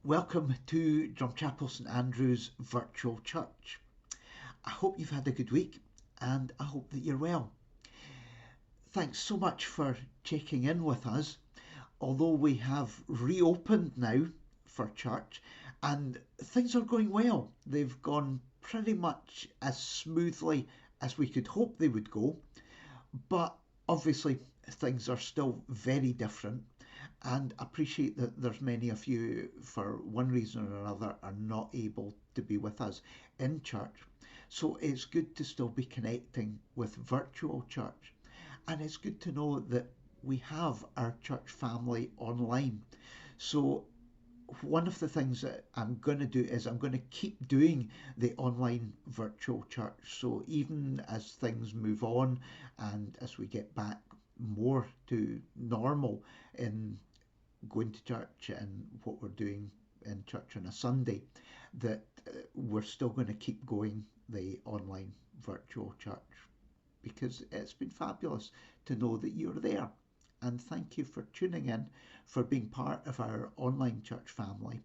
Welcome to Drumchapel St.Andrew's virtual church. I hope you've had a good week and I hope that you're well. Thanks so much for checking in with us. Although we have reopened now for church and things are going well, they've gone pretty much as smoothly as we could hope they would go, but obviously things are still very different and appreciate that there's many of you, for one reason or another, are not able to be with us in church. So it's good to still be connecting with virtual church. And it's good to know that we have our church family online. So one of the things that I'm going to do is I'm going to keep doing the online virtual church. So even as things move on and as we get back more to normal in going to church and what we're doing in church on a Sunday, that we're still going to keep going the online virtual church because it's been fabulous to know that you're there. And thank you for tuning in, for being part of our online church family.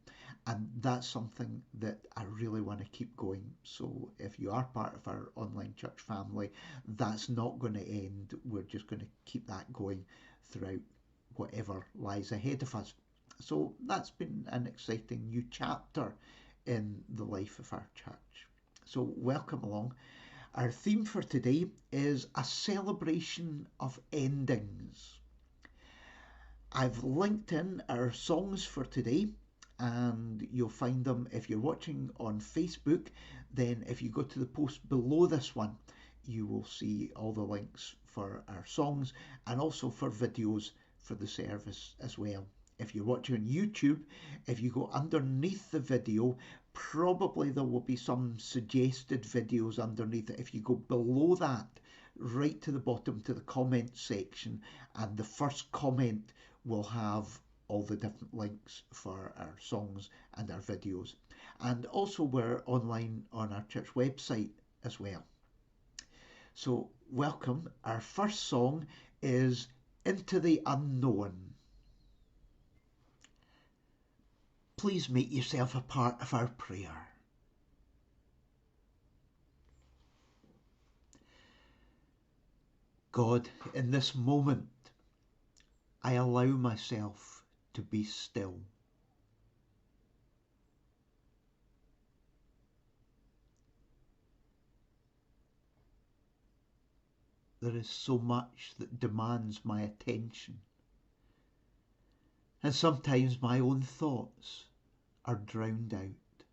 And that's something that I really want to keep going. So if you are part of our online church family, that's not going to end. We're just going to keep that going throughout whatever lies ahead of us. So that's been an exciting new chapter in the life of our church. So welcome along. Our theme for today is a celebration of endings. I've linked in our songs for today and you'll find them if you're watching on Facebook. Then if you go to the post below this one, you will see all the links for our songs and also for videos for the service as well. If you're watching on YouTube, if you go underneath the video, probably there will be some suggested videos underneath it. If you go below that, right to the bottom to the comment section, and the first comment will have all the different links for our songs and our videos. And also we're online on our church website as well. So welcome. Our first song is Into the Unknown. Please make yourself a part of our prayer. God, in this moment, I allow myself to be still. There is so much that demands my attention, and sometimes my own thoughts are drowned out.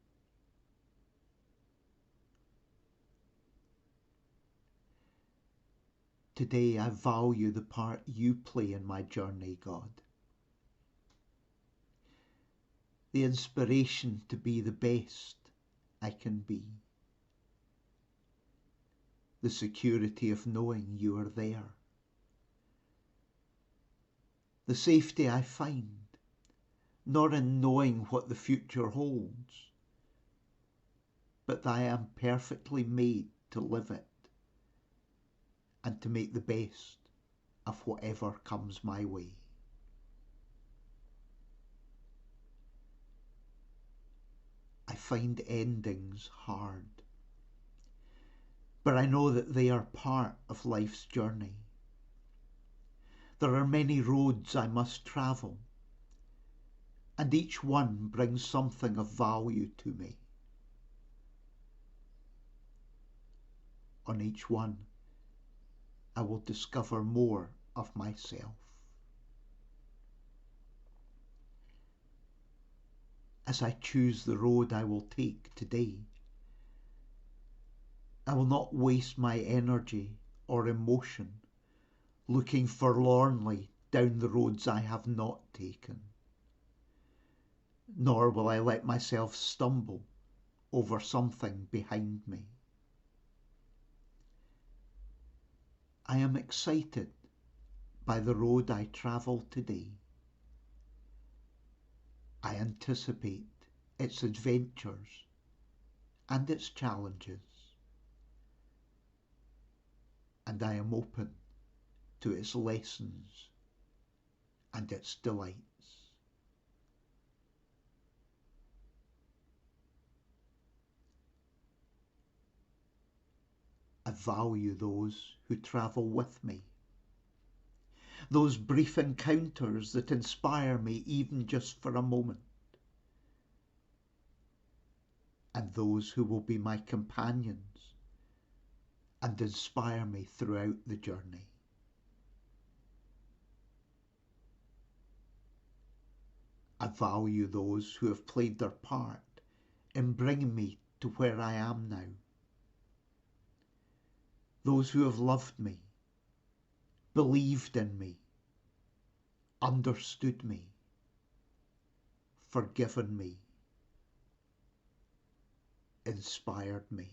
Today I value the part you play in my journey, God. The inspiration to be the best I can be. The security of knowing you are there. The safety I find, not in knowing what the future holds, but that I am perfectly made to live it and to make the best of whatever comes my way. I find endings hard, but I know that they are part of life's journey. There are many roads I must travel, and each one brings something of value to me. On each one, I will discover more of myself. As I choose the road I will take today, I will not waste my energy or emotion looking forlornly down the roads I have not taken, nor will I let myself stumble over something behind me. I am excited by the road I travel today. I anticipate its adventures and its challenges, and I am open to its lessons and its delights. I value those who travel with me, those brief encounters that inspire me even just for a moment, and those who will be my companions and inspire me throughout the journey. I value those who have played their part in bringing me to where I am now. Those who have loved me, believed in me, understood me, forgiven me, inspired me.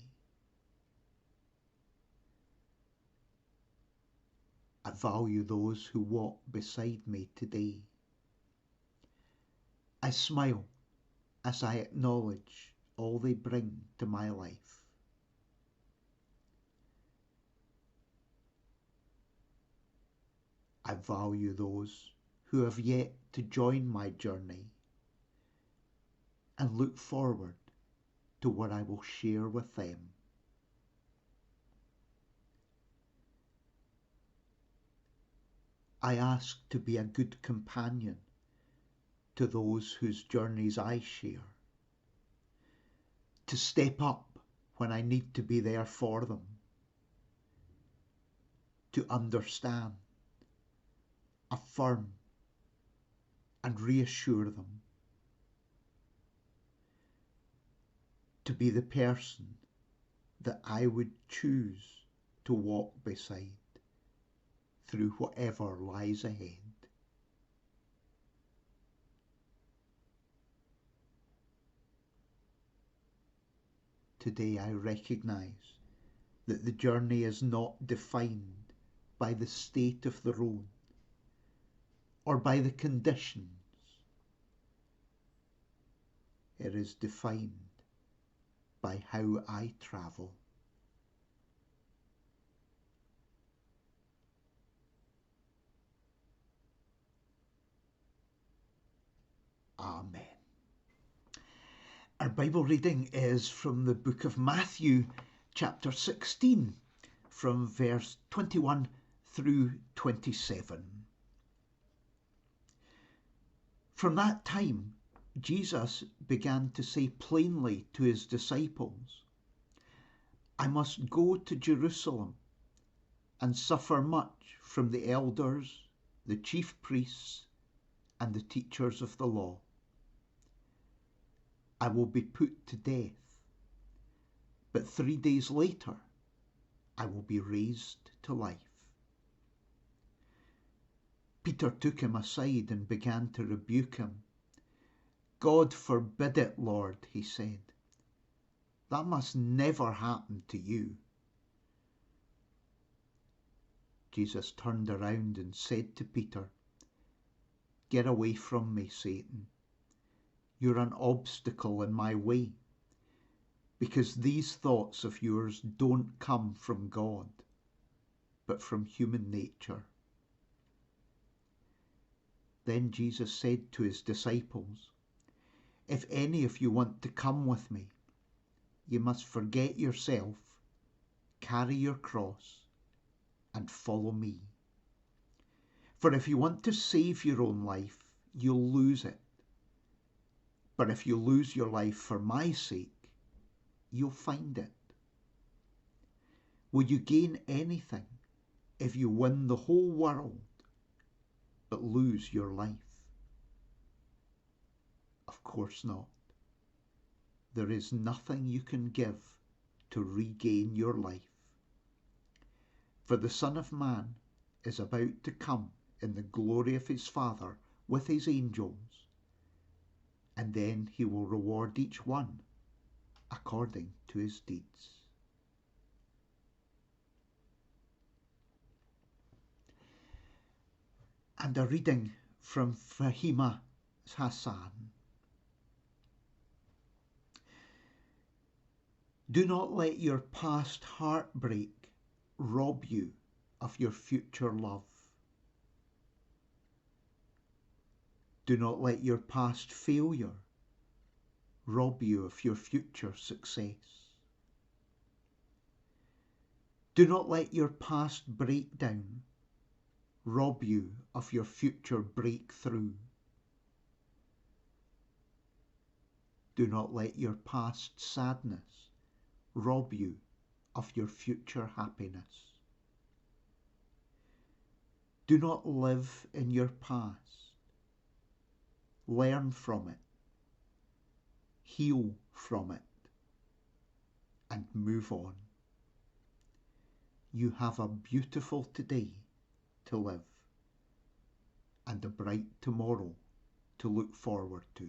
I value those who walk beside me today. I smile as I acknowledge all they bring to my life. I value those who have yet to join my journey and look forward to what I will share with them. I ask to be a good companion to those whose journeys I share, to step up when I need to be there for them, to understand, affirm, and reassure them, to be the person that I would choose to walk beside through whatever lies ahead. Today I recognise that the journey is not defined by the state of the road or by the conditions. It is defined by how I travel. Amen. Our Bible reading is from the book of Matthew, chapter 16, from verse 21 through 27. From that time, Jesus began to say plainly to his disciples, I must go to Jerusalem and suffer much from the elders, the chief priests, and the teachers of the law. I will be put to death, but 3 days later I will be raised to life. Peter took him aside and began to rebuke him. God forbid it, Lord, he said. That must never happen to you. Jesus turned around and said to Peter, Get away from me, Satan. You're an obstacle in my way, because these thoughts of yours don't come from God, but from human nature. Then Jesus said to his disciples, If any of you want to come with me, you must forget yourself, carry your cross, and follow me. For if you want to save your own life, you'll lose it. But if you lose your life for my sake, you'll find it. Will you gain anything if you win the whole world, but lose your life? Of course not. There is nothing you can give to regain your life. For the Son of Man is about to come in the glory of his Father with his angels, and then he will reward each one according to his deeds. And a reading from Fahima Hassan. Do not let your past heartbreak rob you of your future love. Do not let your past failure rob you of your future success. Do not let your past breakdown rob you of your future breakthrough. Do not let your past sadness rob you of your future happiness. Do not live in your past. Learn from it, heal from it, and move on. You have a beautiful today to live and a bright tomorrow to look forward to.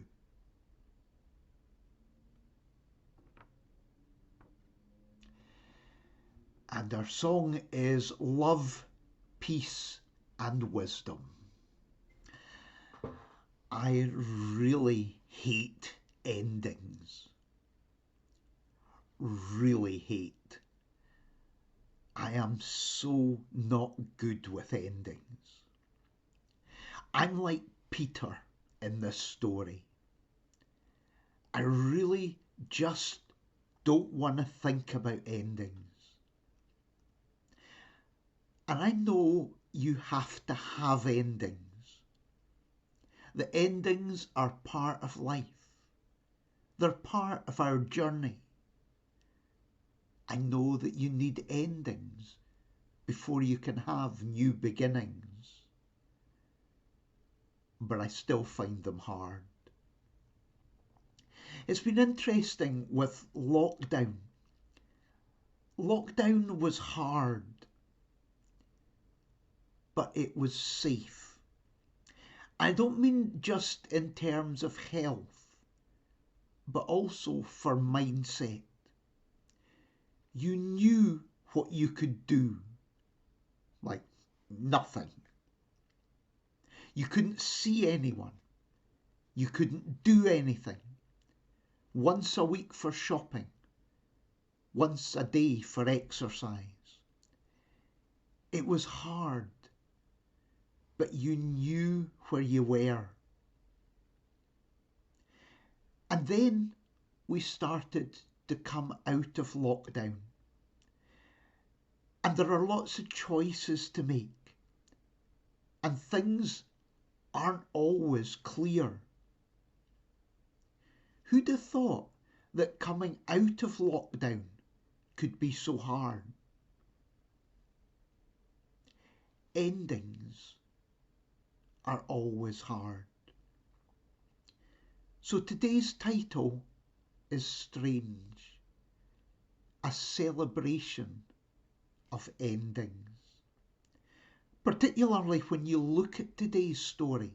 And our song is Love, Peace and Wisdom. I really hate endings. Really hate. I am so not good with endings. I'm like Peter in this story. I really just don't want to think about endings. And I know you have to have endings. The endings are part of life. They're part of our journey. I know that you need endings before you can have new beginnings. But I still find them hard. It's been interesting with lockdown. Lockdown was hard, but it was safe. I don't mean just in terms of health, but also for mindset. You knew what you could do, like nothing. You couldn't see anyone. You couldn't do anything. Once a week for shopping, once a day for exercise. It was hard, but you knew where you were. And then we started to come out of lockdown. And there are lots of choices to make. And things aren't always clear. Who'd have thought that coming out of lockdown could be so hard? Endings are always hard. So today's title is Strange, a celebration of endings. Particularly when you look at today's story,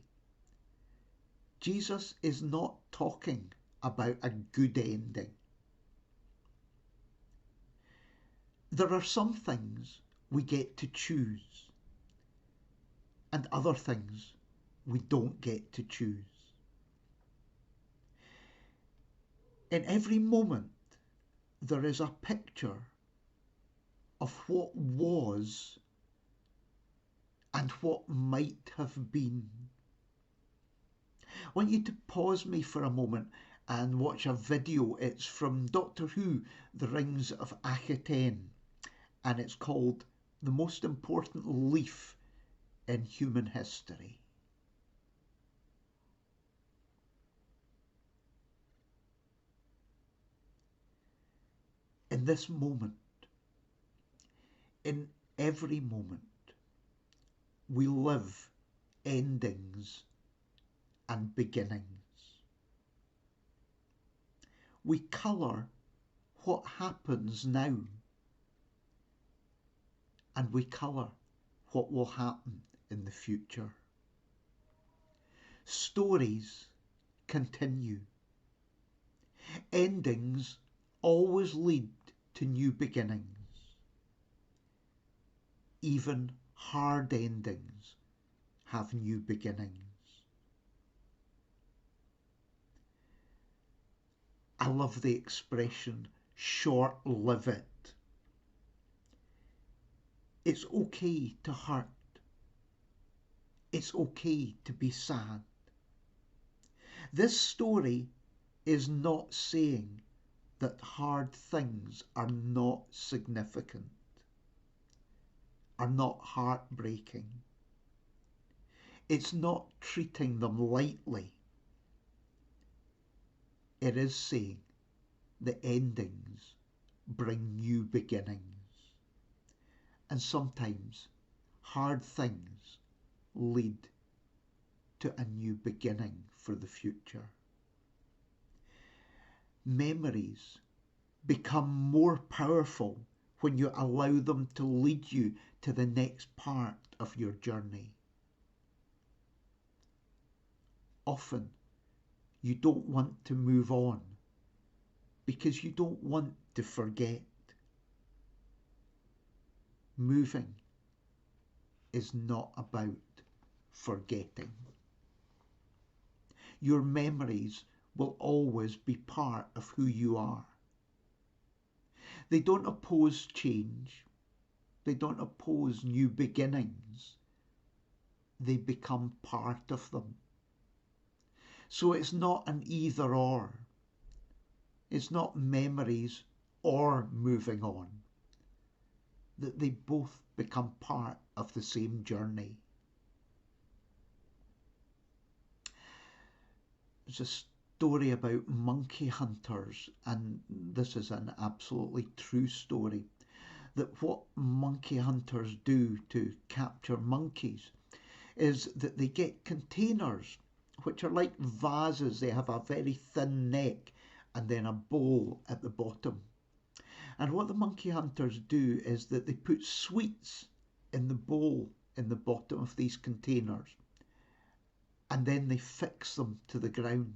Jesus is not talking about a good ending. There are some things we get to choose, and other things we don't get to choose. In every moment, there is a picture of what was and what might have been. I want you to pause me for a moment and watch a video. It's from Doctor Who, The Rings of Akhaten, and it's called The Most Important Leaf in Human History. In this moment, in every moment, we live endings and beginnings. We colour what happens now, and we colour what will happen in the future. Stories continue. Endings always lead to new beginnings. Even hard endings have new beginnings. I love the expression, short-live it. It's okay to hurt. It's okay to be sad. This story is not saying that hard things are not significant. are not heartbreaking. It's not treating them lightly. It is saying the endings bring new beginnings. And sometimes hard things lead to a new beginning for the future. Memories become more powerful when you allow them to lead you to the next part of your journey. Often, you don't want to move on because you don't want to forget. Moving is not about forgetting. Your memories will always be part of who you are. They don't oppose change. They don't oppose new beginnings. They become part of them. So it's not an either or. It's not memories or moving on. That they both become part of the same journey. There's a story about monkey hunters, and this is an absolutely true story, that what monkey hunters do to capture monkeys is that they get containers which are like vases. They have a very thin neck and then a bowl at the bottom. And what the monkey hunters do is that they put sweets in the bowl in the bottom of these containers, and then they fix them to the ground.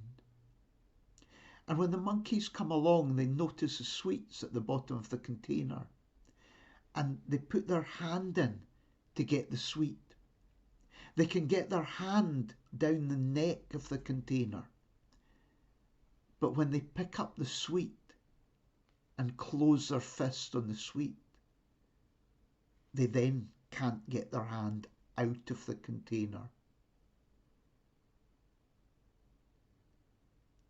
And when the monkeys come along, they notice the sweets at the bottom of the container, and they put their hand in to get the sweet. They can get their hand down the neck of the container, but when they pick up the sweet and close their fist on the sweet, they then can't get their hand out of the container.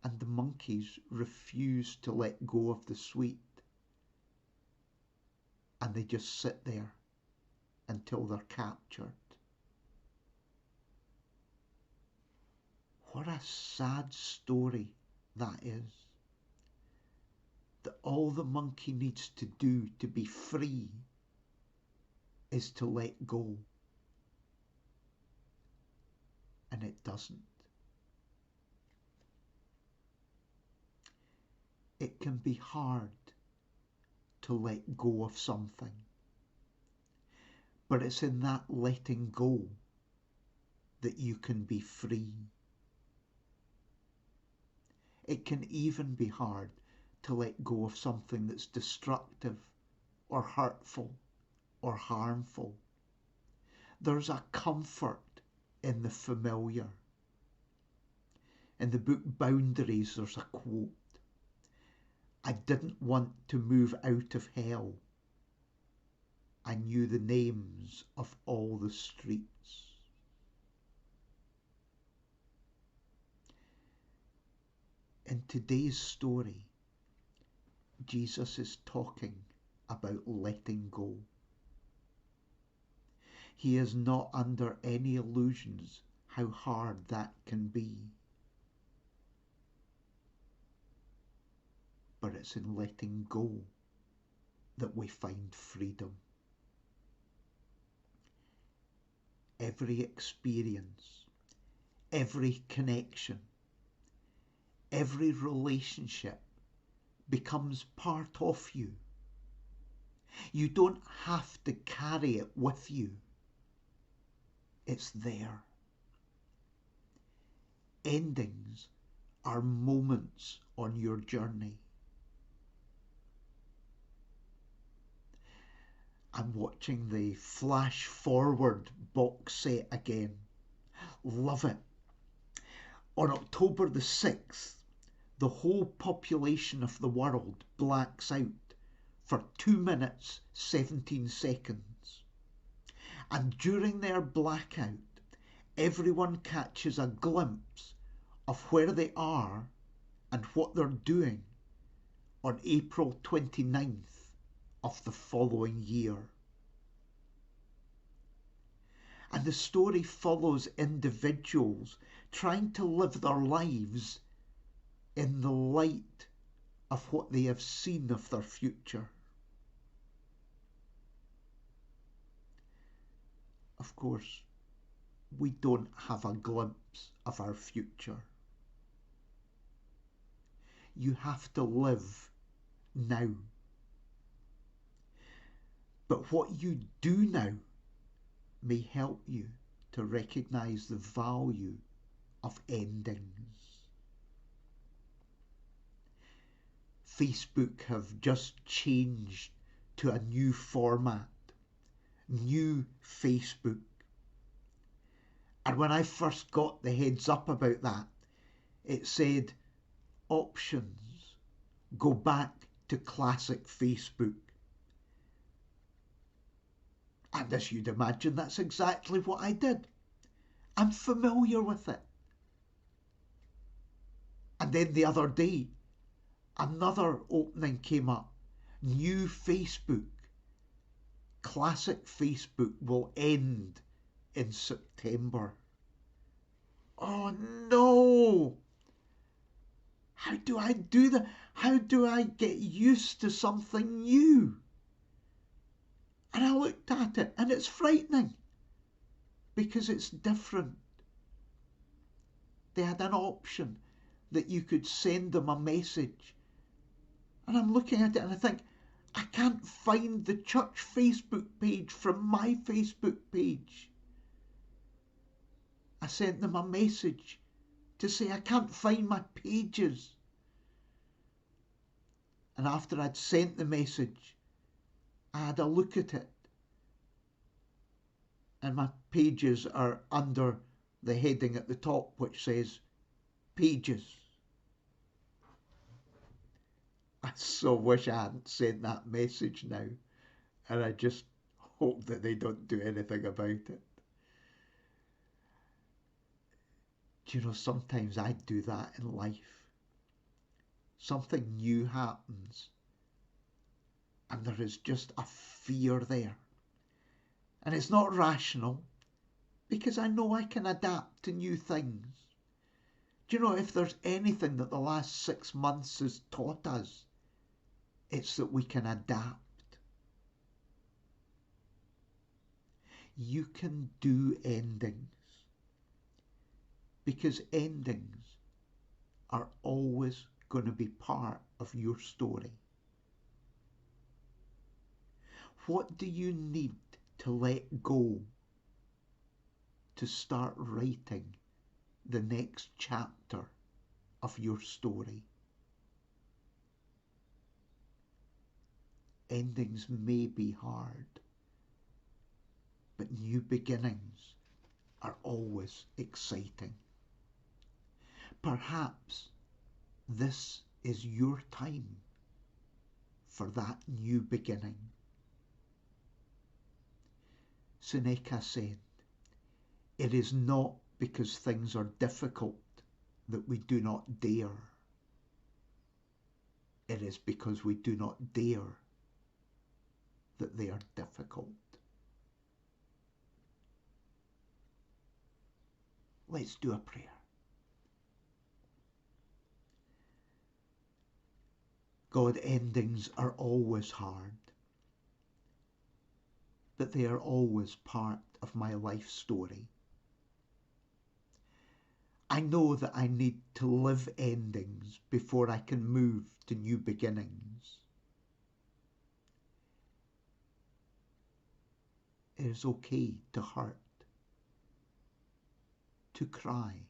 And the monkeys refuse to let go of the sweet, and they just sit there until they're captured. What a sad story that is. That all the monkey needs to do to be free is to let go. And it doesn't. It can be hard to let go of something. But it's in that letting go that you can be free. It can even be hard to let go of something that's destructive or hurtful or harmful. There's a comfort in the familiar. In the book Boundaries, there's a quote: "I didn't want to move out of hell. I knew the names of all the streets." In today's story, Jesus is talking about letting go. He is not under any illusions how hard that can be. But it's in letting go that we find freedom. Every experience, every connection, every relationship becomes part of you. You don't have to carry it with you. It's there. Endings are moments on your journey. I'm watching the Flash Forward box set again. Love it. On October the 6th, the whole population of the world blacks out for 2 minutes, 17 seconds. And during their blackout, everyone catches a glimpse of where they are and what they're doing on April 29th of the following year. And the story follows individuals trying to live their lives in the light of what they have seen of their future. Of course, we don't have a glimpse of our future. You have to live now. But what you do now may help you to recognize the value of endings. Facebook have just changed to a new format, new Facebook. And when I first got the heads up about that, it said, options, go back to classic Facebook. And as you'd imagine, that's exactly what I did. I'm familiar with it. And then the other day, another opening came up. New Facebook. Classic Facebook will end in September. Oh no! How do I do that? How do I get used to something new? And I looked at it and it's frightening because it's different. They had an option that you could send them a message. And I'm looking at it and I think, I can't find the church Facebook page from my Facebook page. I sent them a message to say I can't find my pages. And after I'd sent the message, I had a look at it. And my pages are under the heading at the top which says pages. I so wish I hadn't sent that message now. And I just hope that they don't do anything about it. Do you know, sometimes I do that in life. Something new happens and there is just a fear there. And it's not rational because I know I can adapt to new things. Do you know, if there's anything that the last 6 months has taught us, it's that we can adapt. You can do endings because endings are always going to be part of your story. What do you need to let go to start writing the next chapter of your story? Endings may be hard, but new beginnings are always exciting. Perhaps this is your time for that new beginning. Seneca said, "It is not because things are difficult that we do not dare. It is because we do not dare that they are difficult." Let's do a prayer. God, endings are always hard, but they are always part of my life story. I know that I need to live endings before I can move to new beginnings. It is okay to hurt, to cry,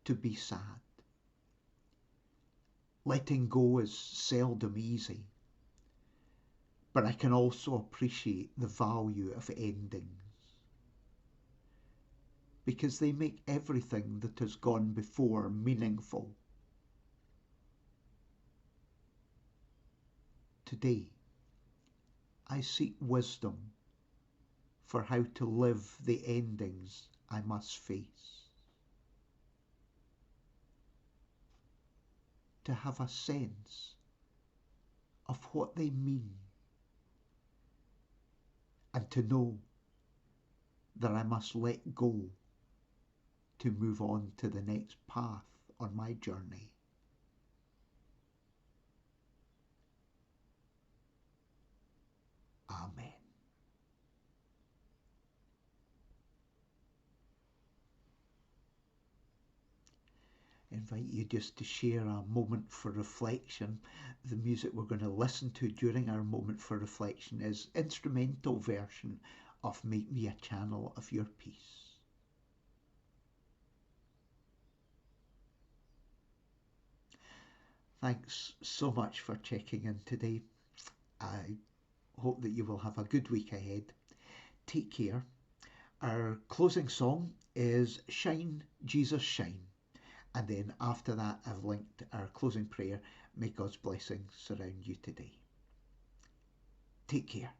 to be sad. Letting go is seldom easy, but I can also appreciate the value of endings because they make everything that has gone before meaningful. Today, I seek wisdom for how to live the endings I must face. To have a sense of what they mean and to know that I must let go to move on to the next path on my journey. Amen. I invite you just to share a moment for reflection. The music we're going to listen to during our moment for reflection is instrumental version of Make Me a Channel of Your Peace. Thanks so much for checking in today. I hope that you will have a good week ahead. Take care. Our closing song is Shine, Jesus Shine. And then after that, I've linked our closing prayer. May God's blessings surround you today. Take care.